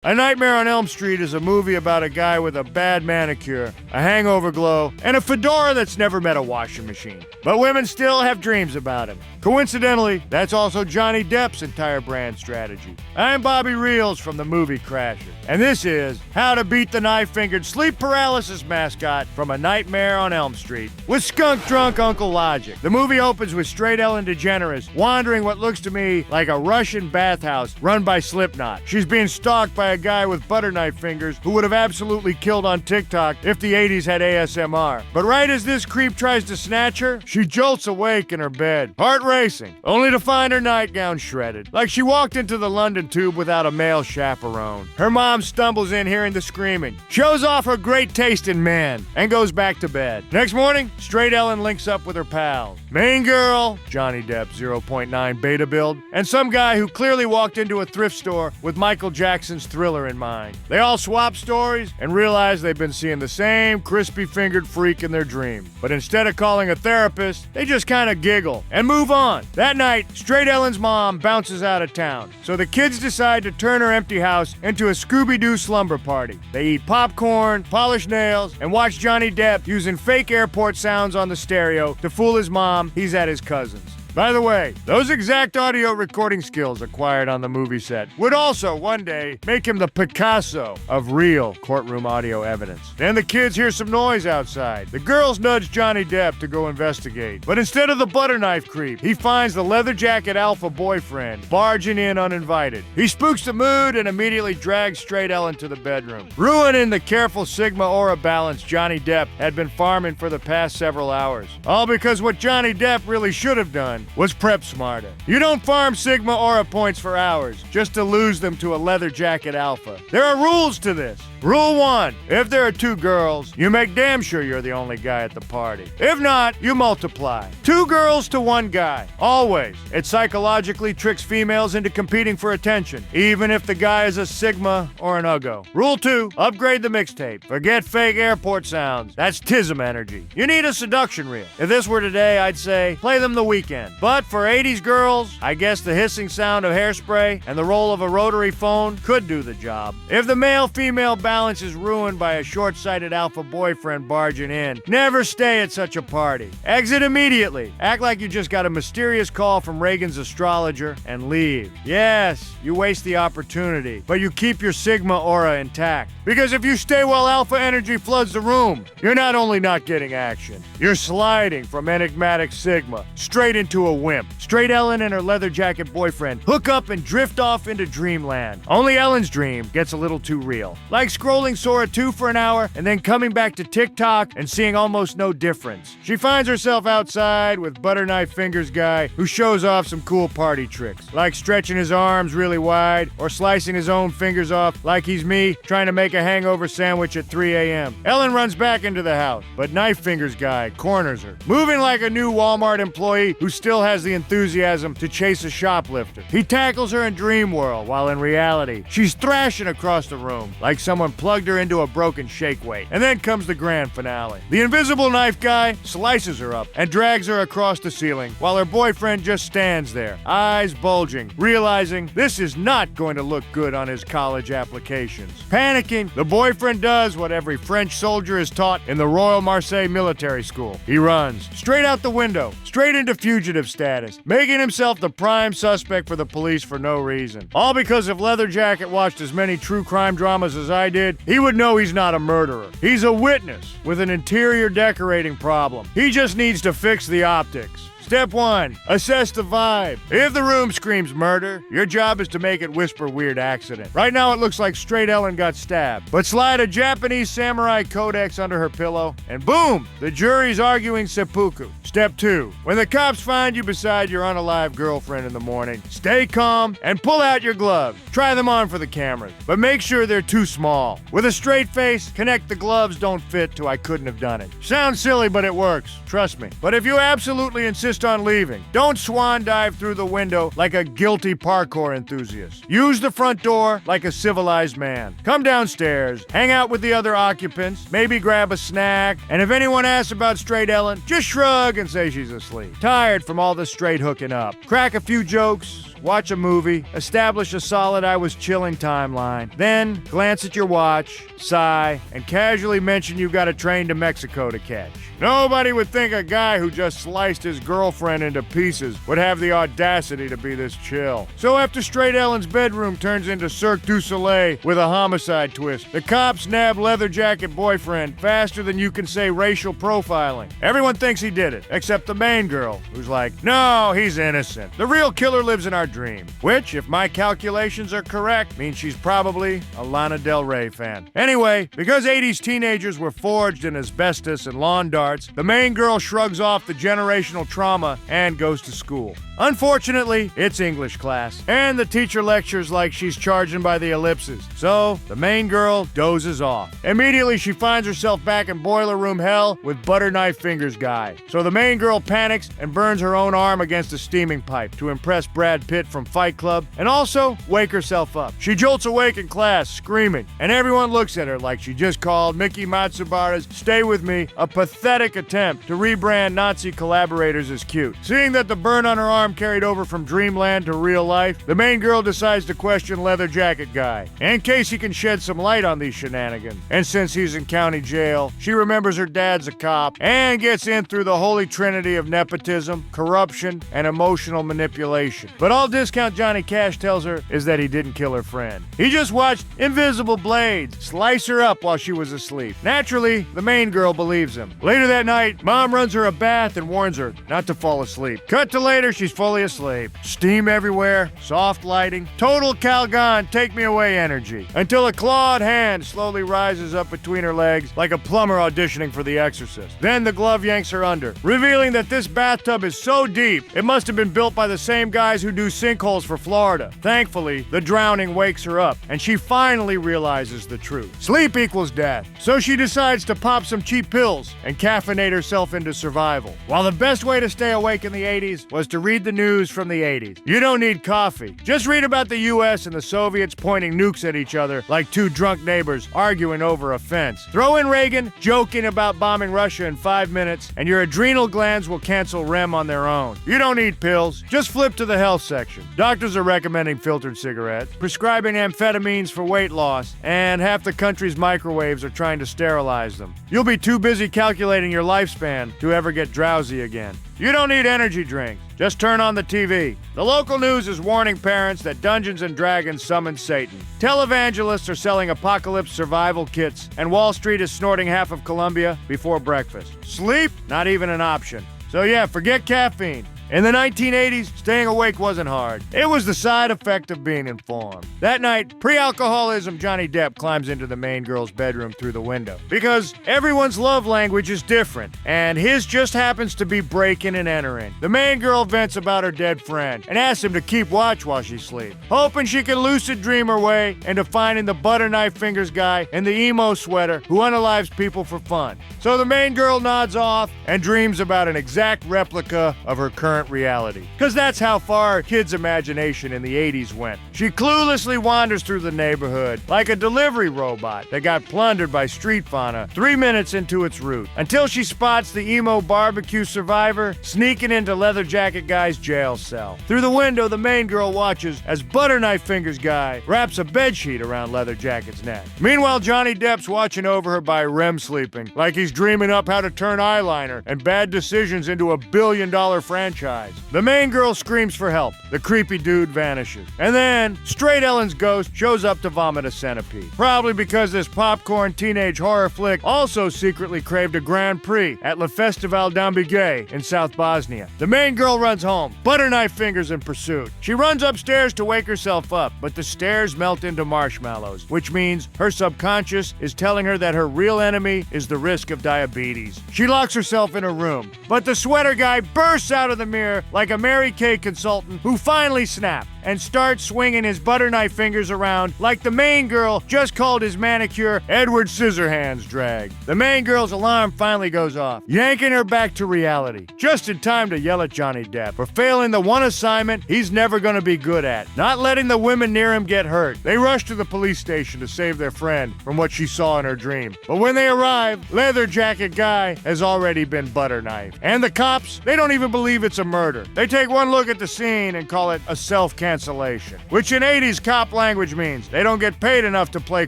A Nightmare on Elm Street is a movie about a guy with a bad manicure, a hangover glow, and a fedora that's never met a washing machine. But women still have dreams about him. Coincidentally, that's also Johnny Depp's entire brand strategy. I'm Bobby Reelz from the movie Crasher, and this is How to Beat the Knife-Fingered Sleep Paralysis Mascot from A Nightmare on Elm Street with skunk-drunk Uncle Logic. The movie opens with straight Ellen DeGeneres wandering what looks to me like a Russian bathhouse run by Slipknot. She's being stalked by a guy with butter knife fingers who would have absolutely killed on TikTok if the 80s had ASMR. But right as this creep tries to snatch her, she jolts awake in her bed, heart racing, only to find her nightgown shredded, like she walked into the London Tube without a male chaperone. Her mom stumbles in hearing the screaming, shows off her great taste in men, and goes back to bed. Next morning, straight Ellen links up with her pals. Main girl, Johnny Depp 0.9 beta build, and some guy who clearly walked into a thrift store with Michael Jackson's Thriller in mind. They all swap stories and realize they've been seeing the same crispy-fingered freak in their dream. But instead of calling a therapist, they just kind of giggle and move on. That night, straight Ellen's mom bounces out of town, so the kids decide to turn her empty house into a Scooby-Doo slumber party. They eat popcorn, polish nails, and watch Johnny Depp using fake airport sounds on the stereo to fool his mom he's at his cousin's. By the way, those exact audio recording skills acquired on the movie set would also one day make him the Picasso of real courtroom audio evidence. Then the kids hear some noise outside. The girls nudge Johnny Depp to go investigate. But instead of the butter knife creep, he finds the leather jacket alpha boyfriend barging in uninvited. He spooks the mood and immediately drags straight Ellen to the bedroom, ruining the careful Sigma aura balance Johnny Depp had been farming for the past several hours. All because what Johnny Depp really should have done was prep smarter. You don't farm Sigma aura points for hours just to lose them to a leather jacket alpha. There are rules to this. Rule 1, if there are 2 girls, you make damn sure you're the only guy at the party. If not, you multiply. 2 girls to 1 guy. Always. It psychologically tricks females into competing for attention, even if the guy is a Sigma or an Uggo. Rule 2, upgrade the mixtape. Forget fake airport sounds. That's TISM energy. You need a seduction reel. If this were today, I'd say, play them The Weekend. But for 80s girls, I guess the hissing sound of hairspray and the roll of a rotary phone could do the job. If the male-female balance is ruined by a short-sighted alpha boyfriend barging in, never stay at such a party. Exit immediately. Act like you just got a mysterious call from Reagan's astrologer and leave. Yes, you waste the opportunity, but you keep your Sigma aura intact. Because if you stay while alpha energy floods the room, you're not only not getting action, you're sliding from enigmatic Sigma straight into a wimp. Straight Ellen and her leather jacket boyfriend hook up and drift off into dreamland. Only Ellen's dream gets a little too real. Like scrolling Sora 2 for an hour and then coming back to TikTok and seeing almost no difference. She finds herself outside with butter knife fingers guy who shows off some cool party tricks, like stretching his arms really wide or slicing his own fingers off like he's me trying to make a hangover sandwich at 3 a.m. Ellen runs back into the house, but knife fingers guy corners her, moving like a new Walmart employee who still has the enthusiasm to chase a shoplifter. He tackles her in dream world, while in reality, she's thrashing across the room like someone plugged her into a broken shake weight. And then comes the grand finale. The invisible knife guy slices her up and drags her across the ceiling while her boyfriend just stands there, eyes bulging, realizing this is not going to look good on his college applications. Panicking, the boyfriend does what every French soldier is taught in the Royal Marseille Military School. He runs straight out the window, straight into fugitive status, making himself the prime suspect for the police for no reason. All because if Leather Jacket watched as many true crime dramas as I did, he would know he's not a murderer. He's a witness with an interior decorating problem. He just needs to fix the optics. Step 1, assess the vibe. If the room screams murder, your job is to make it whisper weird accident. Right now it looks like straight Ellen got stabbed, but slide a Japanese samurai codex under her pillow, and boom, the jury's arguing seppuku. Step 2, when the cops find you beside your unalive girlfriend in the morning, stay calm and pull out your gloves. Try them on for the cameras, but make sure they're too small. With a straight face, connect the gloves don't fit to I couldn't have done it. Sounds silly, but it works. Trust me. But if you absolutely insist on leaving, don't swan dive through the window like a guilty parkour enthusiast. Use the front door like a civilized man. Come downstairs, hang out with the other occupants, maybe grab a snack, and if anyone asks about straight Ellen, just shrug and say she's asleep. Tired from all the straight hooking up. Crack a few jokes, watch a movie, establish a solid I was chilling timeline, then glance at your watch, sigh, and casually mention you've got a train to Mexico to catch. Nobody would think a guy who just sliced his girlfriend into pieces would have the audacity to be this chill. So after Straight Ellen's bedroom turns into Cirque du Soleil with a homicide twist, the cops nab leather jacket boyfriend faster than you can say racial profiling. Everyone thinks he did it, except the main girl, who's like, no, he's innocent. The real killer lives in our dream. Which, if my calculations are correct, means she's probably a Lana Del Rey fan. Anyway, because 80s teenagers were forged in asbestos and lawn darts, the main girl shrugs off the generational trauma and goes to school. Unfortunately, it's English class, and the teacher lectures like she's charging by the ellipses. So, the main girl dozes off. Immediately, she finds herself back in boiler room hell with butter knife fingers guy. So the main girl panics and burns her own arm against a steaming pipe to impress Brad Pitt from Fight Club and also wake herself up. She jolts awake in class, screaming, and everyone looks at her like she just called Miki Matsubara's Stay With Me a pathetic attempt to rebrand Nazi collaborators as cute. Seeing that the burn on her arm carried over from dreamland to real life, the main girl decides to question Leather Jacket Guy, in case he can shed some light on these shenanigans. And since he's in county jail, she remembers her dad's a cop and gets in through the holy trinity of nepotism, corruption, and emotional manipulation. But all Discount Johnny Cash tells her is that he didn't kill her friend. He just watched invisible blades slice her up while she was asleep. Naturally, the main girl believes him. Later that night, Mom runs her a bath and warns her not to fall asleep. Cut to later, she's fully asleep. Steam everywhere, soft lighting, total Calgon, take me away energy. Until a clawed hand slowly rises up between her legs like a plumber auditioning for The Exorcist. Then the glove yanks her under, revealing that this bathtub is so deep, it must have been built by the same guys who do sinkholes for Florida. Thankfully, the drowning wakes her up, and she finally realizes the truth. Sleep equals death. So she decides to pop some cheap pills and caffeinate herself into survival. While the best way to stay awake in the 80s was to read the news from the 80s. You don't need coffee. Just read about the US and the Soviets pointing nukes at each other like two drunk neighbors arguing over a fence. Throw in Reagan joking about bombing Russia in 5 minutes, and your adrenal glands will cancel REM on their own. You don't need pills. Just flip to the health section. Doctors are recommending filtered cigarettes, prescribing amphetamines for weight loss, and half the country's microwaves are trying to sterilize them. You'll be too busy calculating your lifespan to ever get drowsy again. You don't need energy drinks. Just turn on the TV. The local news is warning parents that Dungeons & Dragons summons Satan. Televangelists are selling apocalypse survival kits, and Wall Street is snorting half of Columbia before breakfast. Sleep? Not even an option. So yeah, forget caffeine. In the 1980s, staying awake wasn't hard. It was the side effect of being informed. That night, pre-alcoholism Johnny Depp climbs into the main girl's bedroom through the window. Because everyone's love language is different, and his just happens to be breaking and entering. The main girl vents about her dead friend and asks him to keep watch while she sleeps, hoping she can lucid dream her way into finding the butter knife fingers guy in the emo sweater who unalives people for fun. So the main girl nods off and dreams about an exact replica of her current reality. Because that's how far kids' imagination in the 80s went. She cluelessly wanders through the neighborhood like a delivery robot that got plundered by street fauna 3 minutes into its route, until she spots the emo barbecue survivor sneaking into Leather Jacket Guy's jail cell. Through the window, the main girl watches as Butter Knife Fingers Guy wraps a bedsheet around Leather Jacket's neck. Meanwhile, Johnny Depp's watching over her by REM sleeping, like he's dreaming up how to turn eyeliner and bad decisions into $1 billion franchise. The main girl screams for help. The creepy dude vanishes. And then, Straight Ellen's ghost shows up to vomit a centipede. Probably because this popcorn teenage horror flick also secretly craved a Grand Prix at Le Festival d'Ambiguë in South Bosnia. The main girl runs home, butter knife fingers in pursuit. She runs upstairs to wake herself up, but the stairs melt into marshmallows, which means her subconscious is telling her that her real enemy is the risk of diabetes. She locks herself in her room, but the sweater guy bursts out of the mirror like a Mary Kay consultant who finally snapped. and starts swinging his butter knife fingers around like the main girl just called his manicure Edward Scissorhands drag. The main girl's alarm finally goes off, yanking her back to reality, just in time to yell at Johnny Depp for failing the one assignment he's never gonna be good at, not letting the women near him get hurt. They rush to the police station to save their friend from what she saw in her dream. But when they arrive, leather jacket guy has already been butter knifed. And the cops, they don't even believe it's a murder. They take one look at the scene and call it a self-cancellation, which in 80s cop language means they don't get paid enough to play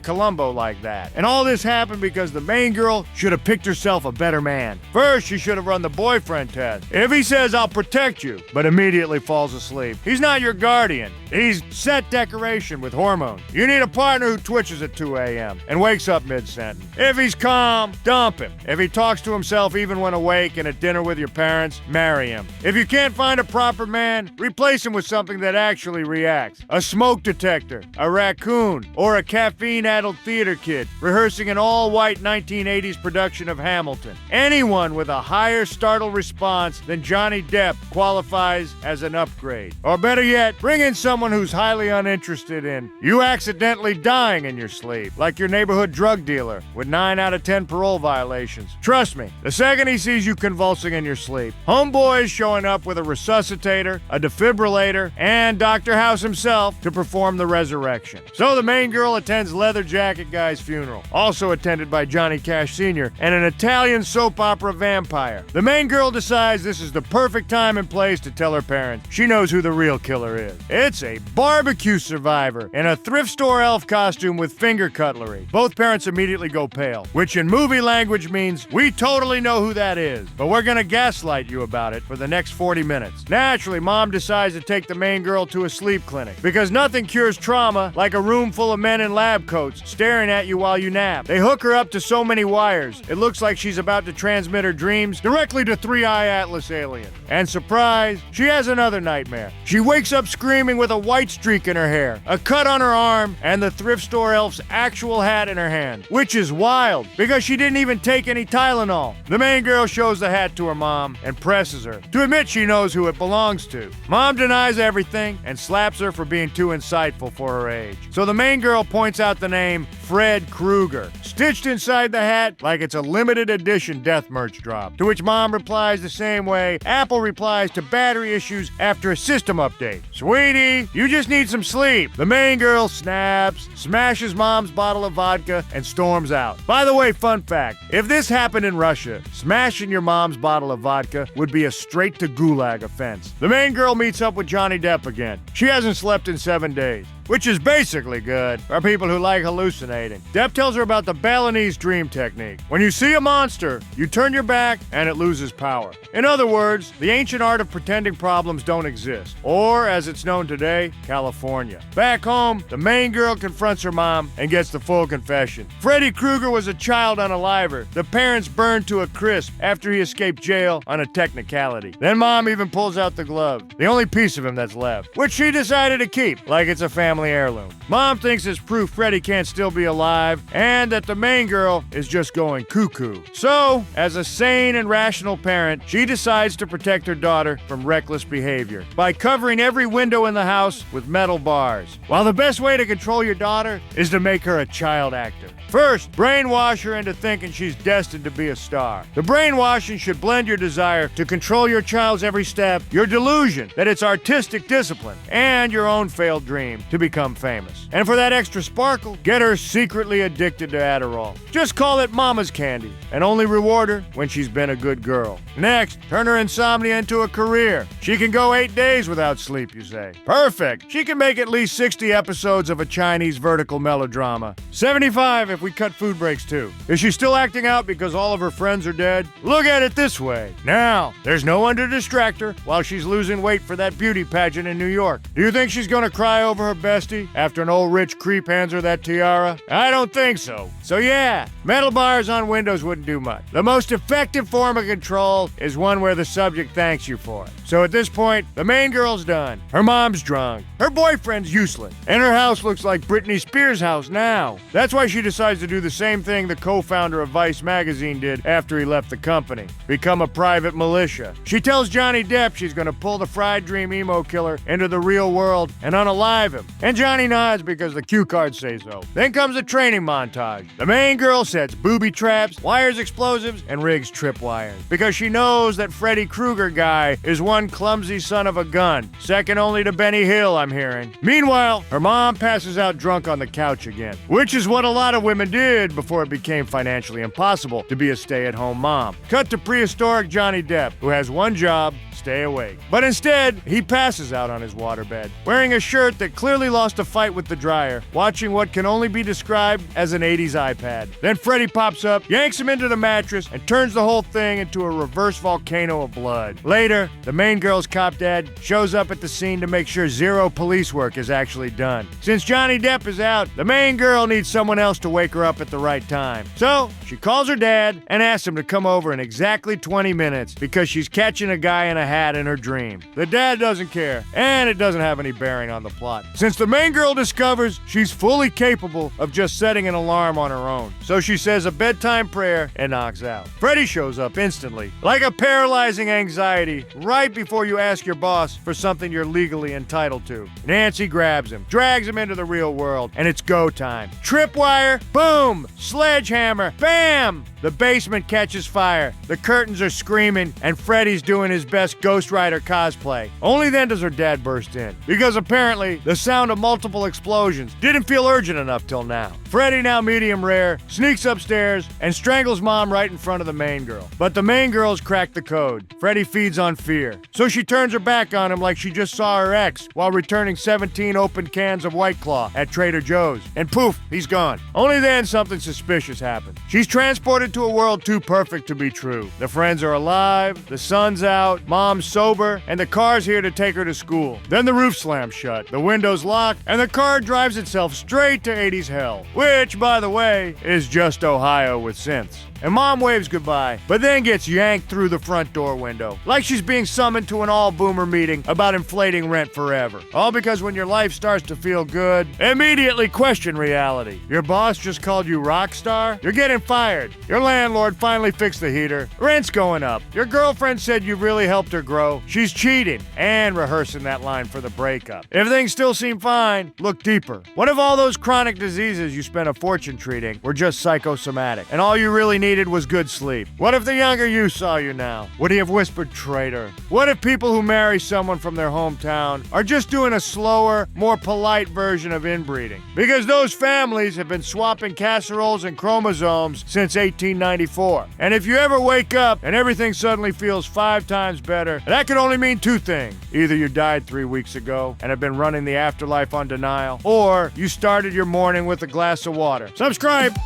Columbo like that. And all this happened because the main girl should have picked herself a better man. First, she should have run the boyfriend test. If he says, "I'll protect you," but immediately falls asleep, he's not your guardian. He's set decoration with hormones. You need a partner who twitches at 2 a.m. and wakes up mid-sentence. If he's calm, dump him. If he talks to himself even when awake and at dinner with your parents, marry him. If you can't find a proper man, replace him with something that actually reacts. A smoke detector, a raccoon, or a caffeine-addled theater kid rehearsing an all-white 1980s production of Hamilton. Anyone with a higher startle response than Johnny Depp qualifies as an upgrade. Or better yet, bring in someone who's highly uninterested in you accidentally dying in your sleep, like your neighborhood drug dealer with 9 out of 10 parole violations. Trust me, the second he sees you convulsing in your sleep, homeboy is showing up with a resuscitator, a defibrillator, and Dr. House himself to perform the resurrection. So the main girl attends leather jacket guy's funeral, also attended by Johnny Cash Sr. and an Italian soap opera vampire. The main girl decides this is the perfect time and place to tell her parents she knows who the real killer is. It's a barbecue survivor in a thrift store elf costume with finger cutlery. Both parents immediately go pale, which in movie language means we totally know who that is, but we're gonna gaslight you about it for the next 40 minutes. Naturally, mom decides to take the main girl to a sleep clinic because nothing cures trauma like a room full of men in lab coats staring at you while you nap. They hook her up to so many wires, it looks like she's about to transmit her dreams directly to 3-Eye Atlas alien. And surprise, she has another nightmare. She wakes up screaming with a white streak in her hair, a cut on her arm, and the thrift store elf's actual hat in her hand, which is wild because she didn't even take any Tylenol. The main girl shows the hat to her mom and presses her to admit she knows who it belongs to. Mom denies everything and slaps her for being too insightful for her age. So the main girl points out the name Fred Krueger, stitched inside the hat like it's a limited edition death merch drop, to which mom replies the same way Apple replies to battery issues after a system update. Sweetie, you just need some sleep. The main girl snaps, smashes mom's bottle of vodka, and storms out. By the way, fun fact, if this happened in Russia, smashing your mom's bottle of vodka would be a straight to gulag offense. The main girl meets up with Johnny Depp again. She hasn't slept in 7 days, which is basically good for people who like hallucinating. Depp tells her about the Balinese dream technique. When you see a monster, you turn your back and it loses power. In other words, the ancient art of pretending problems don't exist. Or, as it's known today, California. Back home, the main girl confronts her mom and gets the full confession. Freddy Krueger was a child unaliver. The parents burned to a crisp after he escaped jail on a technicality. Then mom even pulls out the glove, the only piece of him that's left, which she decided to keep, like it's a family heirloom. Mom thinks it's proof Freddy can't still be alive and that the main girl is just going cuckoo. So, as a sane and rational parent, she decides to protect her daughter from reckless behavior by covering every window in the house with metal bars. While the best way to control your daughter is to make her a child actor. First, brainwash her into thinking she's destined to be a star. The brainwashing should blend your desire to control your child's every step, your delusion that it's artistic discipline, and your own failed dream to become famous. And for that extra sparkle, get her secretly addicted to Adderall. Just call it mama's candy, and only reward her when she's been a good girl. Next, turn her insomnia into a career. She can go 8 days without sleep, you say. Perfect. She can make at least 60 episodes of a Chinese vertical melodrama. 75 if we cut food breaks too. Is she still acting out because all of her friends are dead? Look at it this way. Now, there's no one to distract her while she's losing weight for that beauty pageant in New York. Do you think she's gonna cry over her bed bestie, after an old rich creep hands her that tiara? I don't think so. So yeah, metal bars on windows wouldn't do much. The most effective form of control is one where the subject thanks you for it. So at this point, the main girl's done. Her mom's drunk. Her boyfriend's useless. And her house looks like Britney Spears' house now. That's why she decides to do the same thing the co-founder of Vice magazine did after he left the company. Become a private militia. She tells Johnny Depp she's gonna pull the fried dream emo killer into the real world and unalive him. And Johnny nods because the cue cards say so. Then comes a training montage. The main girl sets booby traps, wires explosives, and rigs tripwires. Because she knows that Freddy Krueger guy is one clumsy son of a gun. Second only to Benny Hill, I'm hearing. Meanwhile, her mom passes out drunk on the couch again. Which is what a lot of women did before it became financially impossible to be a stay-at-home mom. Cut to prehistoric Johnny Depp, who has one job: stay awake. But instead, he passes out on his waterbed, wearing a shirt that clearly lost a fight with the dryer, watching what can only be described as an 80s iPad. Then Freddy pops up, yanks him into the mattress, and turns the whole thing into a reverse volcano of blood. Later, the main girl's cop dad shows up at the scene to make sure zero police work is actually done. Since Johnny Depp is out, the main girl needs someone else to wake her up at the right time. So, she calls her dad and asks him to come over in exactly 20 minutes because she's catching a guy in a hat in her dream. The dad doesn't care, and it doesn't have any bearing on the plot, since the main girl discovers she's fully capable of just setting an alarm on her own. So she says a bedtime prayer and knocks out. Freddy shows up instantly, like a paralyzing anxiety, right before you ask your boss for something you're legally entitled to. Nancy grabs him, drags him into the real world, and it's go time. Tripwire, boom, sledgehammer, bam! The basement catches fire, the curtains are screaming, and Freddy's doing his best Ghost Rider cosplay. Only then does her dad burst in, because apparently the sound of multiple explosions didn't feel urgent enough till now. Freddy, now medium rare, sneaks upstairs and strangles mom right in front of the main girl. But the main girl's cracked the code. Freddy feeds on fear, so she turns her back on him like she just saw her ex while returning 17 open cans of White Claw at Trader Joe's. And poof, he's gone. Only then something suspicious happens. She's transported to a world too perfect to be true. The friends are alive, the sun's out, mom's sober, and the car's here to take her to school. Then the roof slams shut, the windows lock, and the car drives itself straight to 80s hell. Which, by the way, is just Ohio with synths. And mom waves goodbye, but then gets yanked through the front door window, like she's being summoned to an all-boomer meeting about inflating rent forever. All because when your life starts to feel good, immediately question reality. Your boss just called you rock star? You're getting fired. Your landlord finally fixed the heater. Rent's going up. Your girlfriend said you really helped her grow. She's cheating and rehearsing that line for the breakup. If things still seem fine, look deeper. What if all those chronic diseases you spent a fortune treating were just psychosomatic, and all you really needed was good sleep? What if the younger you saw you now? Would he have whispered traitor? What if people who marry someone from their hometown are just doing a slower, more polite version of inbreeding? Because those families have been swapping casseroles and chromosomes since 1894. And if you ever wake up and everything suddenly feels 5 times better, that could only mean 2 things. Either you died 3 weeks ago and have been running the afterlife on denial, or you started your morning with a glass of water. Subscribe!